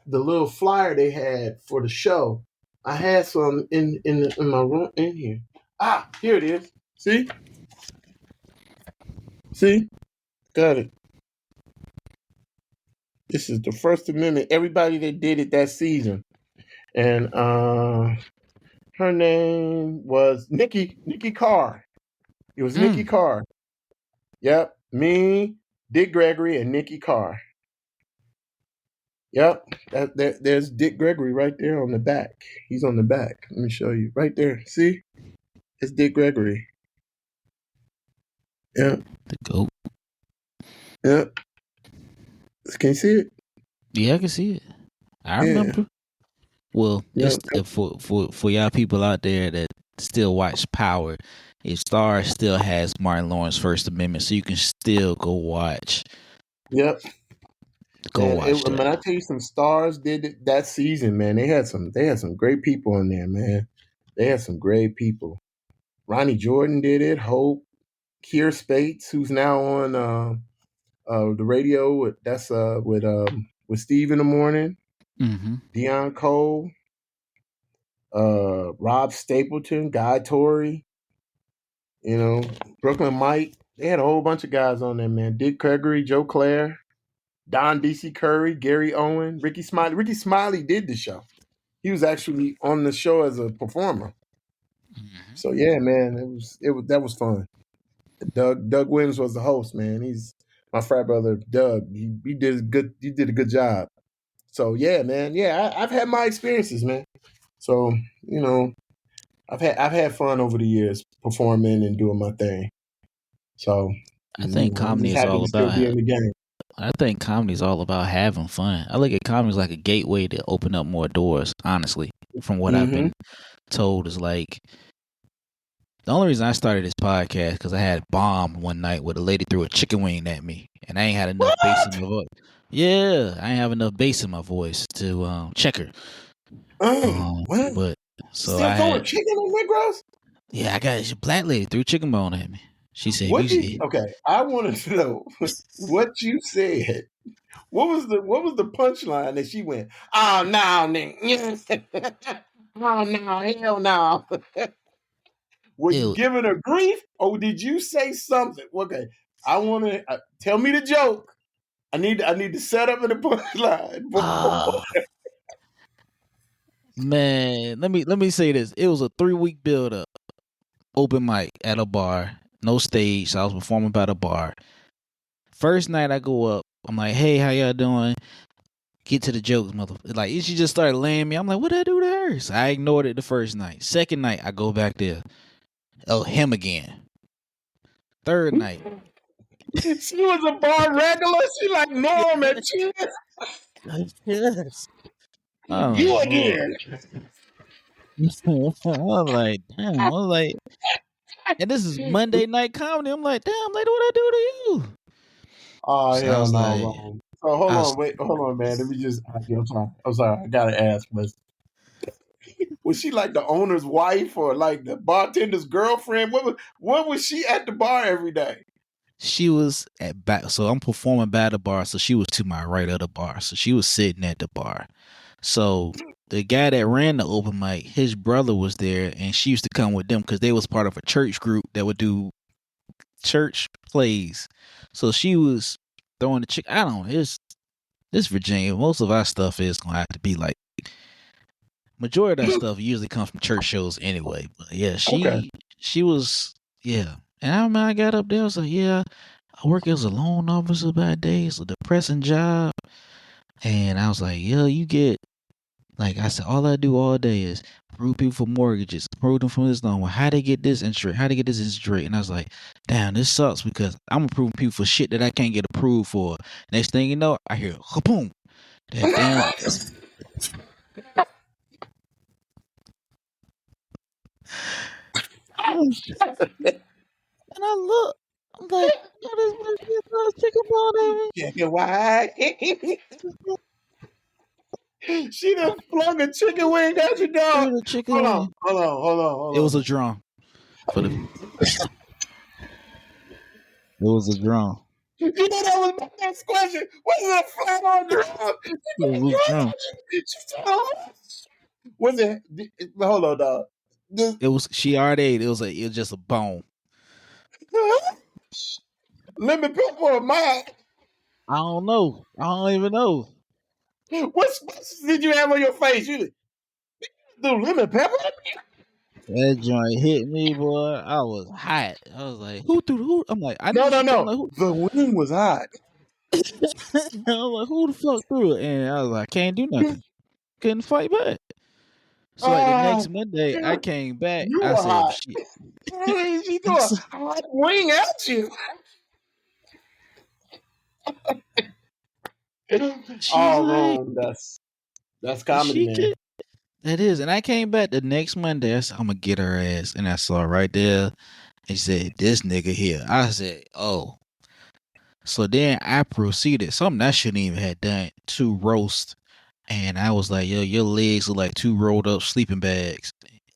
little flyer they had for the show. I had some in my room in here. Ah, here it is. See, got it. This is the First Amendment. Everybody that did it that season, and her name was Nikki Carr. It was Nikki Carr. Yep, me, Dick Gregory, and Nikki Carr. Yep, there's Dick Gregory right there on the back. He's on the back. Let me show you right there. See, it's Dick Gregory. Yep. The GOAT. Yep. Can you see it? Yeah, I can see it. I Yeah. remember. Well, Yeah. it's for y'all people out there that still watch Power. It Star still has Martin Lawrence First Amendment, so you can still go watch Yep. Man, that. man, I tell you, some stars did it that season. Man, they had some great people in there. Man, they had some great people. Ronnie Jordan did it. Hope, Keir Spates, who's now on the radio with Steve in the morning. Mm-hmm. Deion Cole, Rob Stapleton, Guy Torrey, Brooklyn Mike. They had a whole bunch of guys on there, man. Dick Gregory, Joe Clare, Don DC Curry, Gary Owen, Ricky Smiley. Ricky Smiley did the show. He was actually on the show as a performer. Mm-hmm. So yeah, man, it was that was fun. Doug Williams was the host, man. He's my frat brother, Doug. He did a good job. So yeah, man. Yeah, I've had my experiences, man. So, I've had fun over the years performing and doing my thing. So, I think I'm comedy just is happy all to still be about. in the game. I think comedy is all about having fun. I look at comedy as like a gateway to open up more doors. Honestly, from what I've Mm-hmm. been told, is like the only reason I started this podcast because I had bombed one night where the lady threw a chicken wing at me, and I ain't had enough bass in What? my voice. Yeah, I ain't have enough bass in my voice to check her. What? But so Still I throwing had, chicken on Negroes? yeah, I got a black lady threw a chicken bone at me. She said, "If What you did? see Okay, I wanted to know what you said. What was the punchline that she went? Oh no, nigga. Oh no, hell no. Were you it, giving her grief, or did you say something? Okay, I want to tell me the joke. I need to set up in the punchline before. ah, man, let me say this. It was a 3 week build up, open mic at a bar, no stage. So I was performing by the bar. First night I go up, I'm like, "Hey, how y'all doing?" Get to the jokes, mother. Like she just started laying me. I'm like, "What did I do to her?" So I ignored it the first night. Second night I go back there. Oh, him again. Third night. She was a bar regular. She like Norm and Cheers. Yes. I'm You like, Lord. again. I was like, damn. I was like, and this is Monday night comedy. I'm like, damn, lady, what I do to you? Oh So I hell was no, like, wrong. So hold I on, was, wait, hold on, man. Let me just. I'm sorry. I'm sorry. I gotta ask, but was she like the owner's wife or like the bartender's girlfriend? What was she at the bar every day? she was at back. So I'm performing by the bar. So she was to my right of the bar. So she was sitting at the bar. So the guy that ran the open mic, his brother was there, and she used to come with them because they was part of a church group that would do church plays. So she was throwing the chick. I don't know. It's Virginia. Most of our stuff is gonna have to be like majority of that stuff usually comes from church shows anyway. But yeah, Okay. she was yeah. And I remember I got up there. I was like, yeah, I work as a loan officer by day. It's a depressing job. And I was like, yeah, you get like I said, all I do all day is approve people for mortgages, approve them from this loan. Well, how they get this interest rate? How they get this interest rate? And I was like, damn, this sucks because I'm approving people for shit that I can't get approved for. Next thing you know, I hear boom, that damn. And I look, I'm like, yo, this bitch get another chicken bone at me. Chicken wine. She done flung a chicken wing at your dog. Threw the chicken Hold on, wing. hold on, hold on, It hold was a on. drum for the. It was a drum. You know that was my next question. Was it a flat on drum? It was a drum. Was it? Hold on, dog. It was. She already ate. It was just a bone. Lemon pepper or mine? I don't know. I don't even know. What spices did you have on your face? You do lemon pepper? That joint hit me, boy. I was hot. I was like, who threw who? I'm like, I No, didn't no, shoot. I'm no. like, who? The wing was hot. I was like, who the fuck threw it? And I was like, can't do nothing. Couldn't fight back. So like the Oh, next Monday, I dude, came back. you I were said, hot. shit. She threw a hot wing at you. She's All like, wrong. That's comedy, she man. could. That is. And I came back the next Monday. I said, I'm going to get her ass. And I saw her right there. And she said, this nigga here. I said, oh. So then I proceeded, something I shouldn't even have done, to roast. And I was like, yo, your legs look like two rolled up sleeping bags.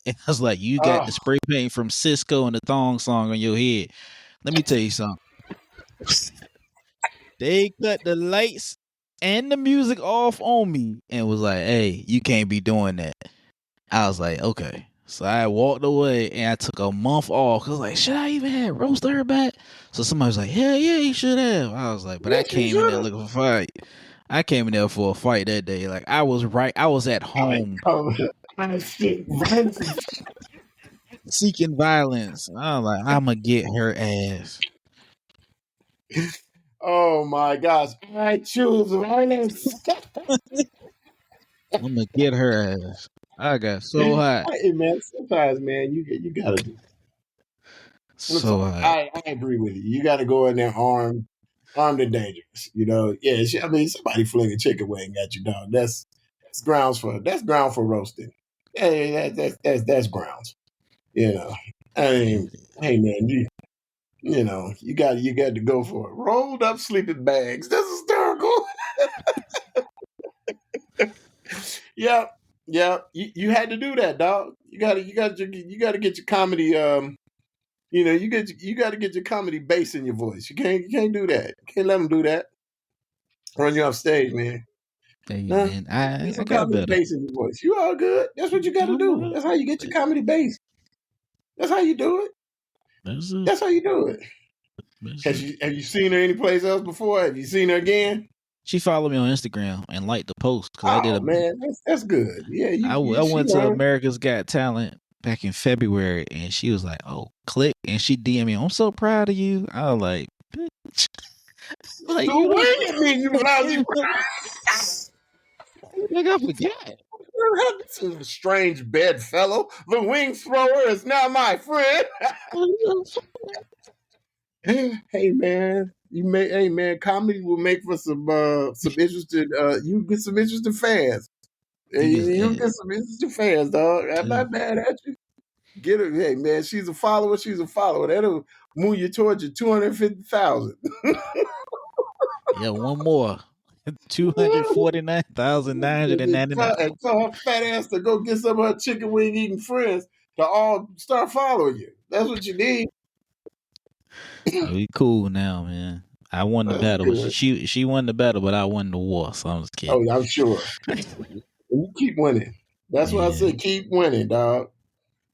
And I was like, you got Oh, the spray paint from Cisco and the thong song on your head. Let me tell you something. They cut the lights and the music off on me and was like, hey, you can't be doing that. I was like, okay. So I walked away and I took a month off. I was like, should I even have roasted her back? So somebody was like, hell yeah, you should have. I was like, but I yes, you came in there should looking for a fight. I came in there for a fight that day. Like I was right. I was at home have. I think violence. seeking violence. I was like, I'm gonna get her ass. Oh my gosh. I choose violence. I'm gonna get her ass. I got so hot, Hey man, sometimes man, you gotta do. I'm so sorry. hot. I agree with you. You gotta go in there armed and dangerous. You know, yeah. I mean, somebody flinging chicken wing at you, dog. That's ground for roasting. Hey, that's grounds. You know, I mean, hey man, you got to go for it. Rolled up sleeping bags. That's hysterical. Yeah, yeah. You had to do that, dog. You got to get your comedy. You got to get your comedy bass in your voice. You can't do that. You can't let them do that. Run you off stage, man. Hey Nah, man, get I some got comedy better. bass in your voice. You all good. That's what you got to do. That's how you get your comedy bass. That's how you do it. That's it. That's how you do it. That's it. Have you seen her anyplace else before? Have you seen her again? She followed me on Instagram and liked the post because I did Oh a. man, that's good. Yeah, I she went to learned. America's Got Talent back in February, and she was like, "Oh, click," and she DM me, "I'm so proud of you." I was like, "Bitch, like So you wait don't a minute, you lousy. like I forgot." This is a strange bedfellow. The wing thrower is now my friend. Hey man, hey man, comedy will make for some interested you get some interesting fans. You get You get some interesting fans, dog. I'm not mad at you. Get her, hey man, she's a follower, she's a follower. That'll move you towards your 250,000. yeah, one more. 249,999. And tell her fat ass to go get some of her chicken wing eating friends to all start following you. That's what you need. We cool now, man. I won the That's battle, but good. she won the battle, but I won the war. So I'm just kidding. Oh, I'm sure. And you keep winning. That's why I Yeah, say keep winning, dog.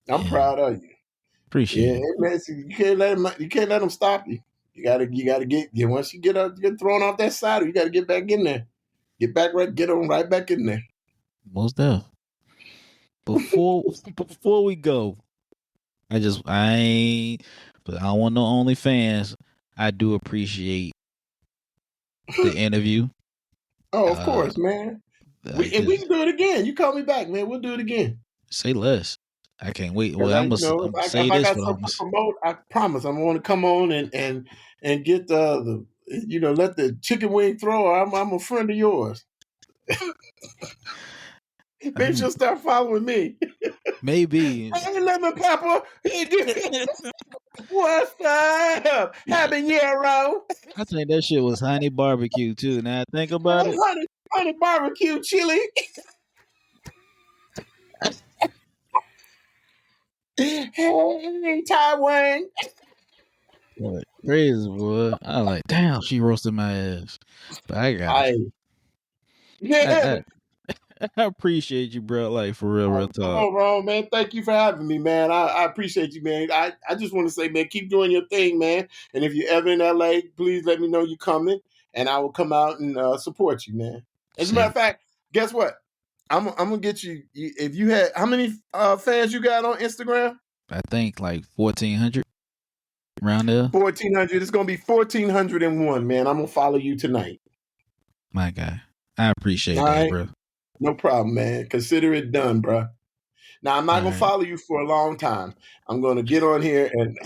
I'm yeah. proud of you. Appreciate Yeah, it. man. See, you can't let them stop you. You gotta get once you get thrown off that saddle, you gotta get back in there. Get on right back in there. Most deaf. Before before we go, I ain't, but I don't want no OnlyFans. I do appreciate the interview. Oh, of Uh, course, man. like We this, can do it again. You call me back, man. We'll do it again. say less. I can't wait. Because Well, I, you know, I'm gonna if say I this, got but I'm something gonna to promote, I promise I'm going to come on and get let the chicken wing thrower. I'm a friend of yours. Maybe she'll start following me. maybe. Hey, lemon pepper. What's up, habanero? I think that shit was honey barbecue too. Now I think about Oh, it. honey barbecue chili. Hey, Taiwan. Boy, crazy boy. I like, damn, she roasted my ass. But I got I you. yeah. I, I appreciate you, bro. Like for real, real Come talk. on, Ron, man. Thank you for having me, man. I appreciate you, man. I just want to say, man, keep doing your thing, man. And if you're ever in LA, please let me know you're coming, and I will come out and support you, man. As a matter Say, of fact, guess what? I'm gonna get if you had how many fans you got on Instagram? I think like 1,400 around there. 1,400. It's gonna be 1,401, man. I'm gonna follow you tonight. My guy, I All appreciate that, right, bro. no problem, man. Consider it done, bro. Now I'm All not gonna right. follow you for a long time. I'm gonna get on here and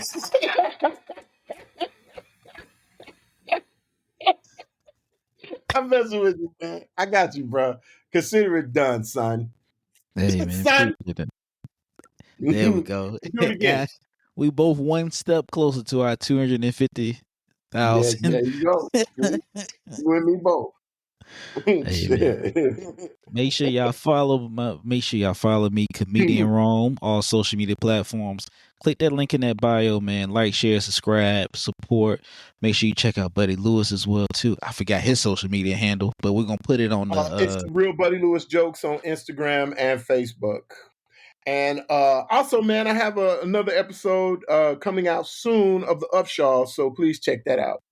I'm messing with you, man. I got you, bro. Consider it done, son. Hey man, Son. appreciate that. There we Do go. it again. We both one step closer to our 250,000. There you go. See? You and me both. Hey man. Make sure y'all follow me, Comedian Rome, all social media platforms. Click that link in that bio, man. Like, share, subscribe, support. Make sure you check out Buddy Lewis as well too. I forgot his social media handle, but we're gonna put it on It's the Real Buddy Lewis Jokes on Instagram and Facebook. And also, man, I have another episode coming out soon of the Upshaw, so please check that out.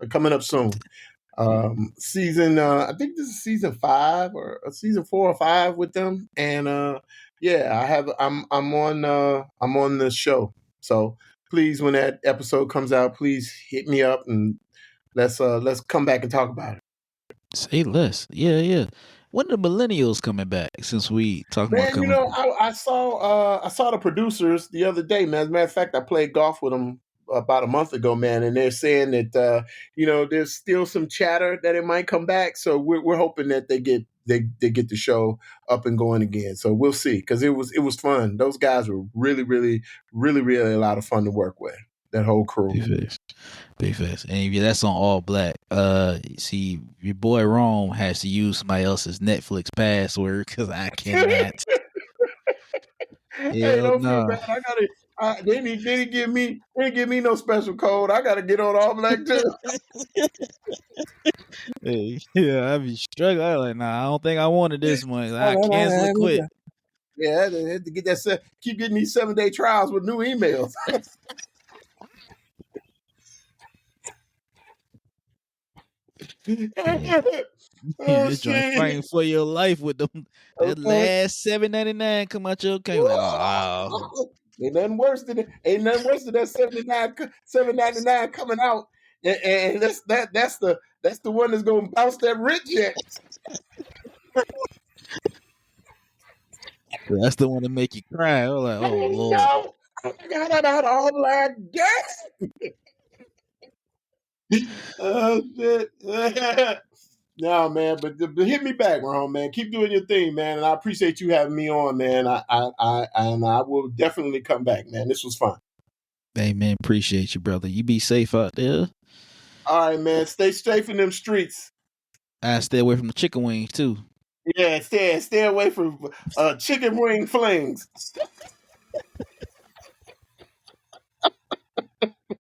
Coming up soon. Season, I think this is season 5 or season 4 or 5 with them. And yeah, I'm on the show. So please, when that episode comes out, please hit me up and let's come back and talk about it. Say less. Yeah, yeah. When the millennials coming back? Since we talking about Man, coming back. I saw the producers the other day, man. As a matter of fact, I played golf with them about a month ago, man, and they're saying that there's still some chatter that it might come back. So we're hoping that they get the show up and going again. So we'll see, because it was fun. Those guys were really, really, really, really a lot of fun to work with. That whole crew. Big face. And if that's on all black. See, your boy Rome has to use somebody else's Netflix password because I cannot. Hey, Hell don't feel no. bad. They didn't give me no special code. I gotta get on all black too. Hey, yeah, I be struggling. I like, nah, I don't think I wanted this one. I cancel and quit. Yeah, I had to get that. Keep getting these 7-day trials with new emails. Oh This joint shit! fighting for your life with them. That Okay. last $7.99 come out your account. Like, oh, Ain't nothing worse than that 7.99 coming out, and that's the one that's gonna bounce that rich check. that's the one to make you cry. I was like, oh Lord. No, I got out all black gas. Oh shit! No, man, but hit me back, Ron, man. Keep doing your thing, man, and I appreciate you having me on, man. I will definitely come back, man. This was fun. Hey man, appreciate you, brother. You be safe out there. All right, man. Stay safe in them streets. I stay away from the chicken wings too. Yeah, stay away from chicken wing flings.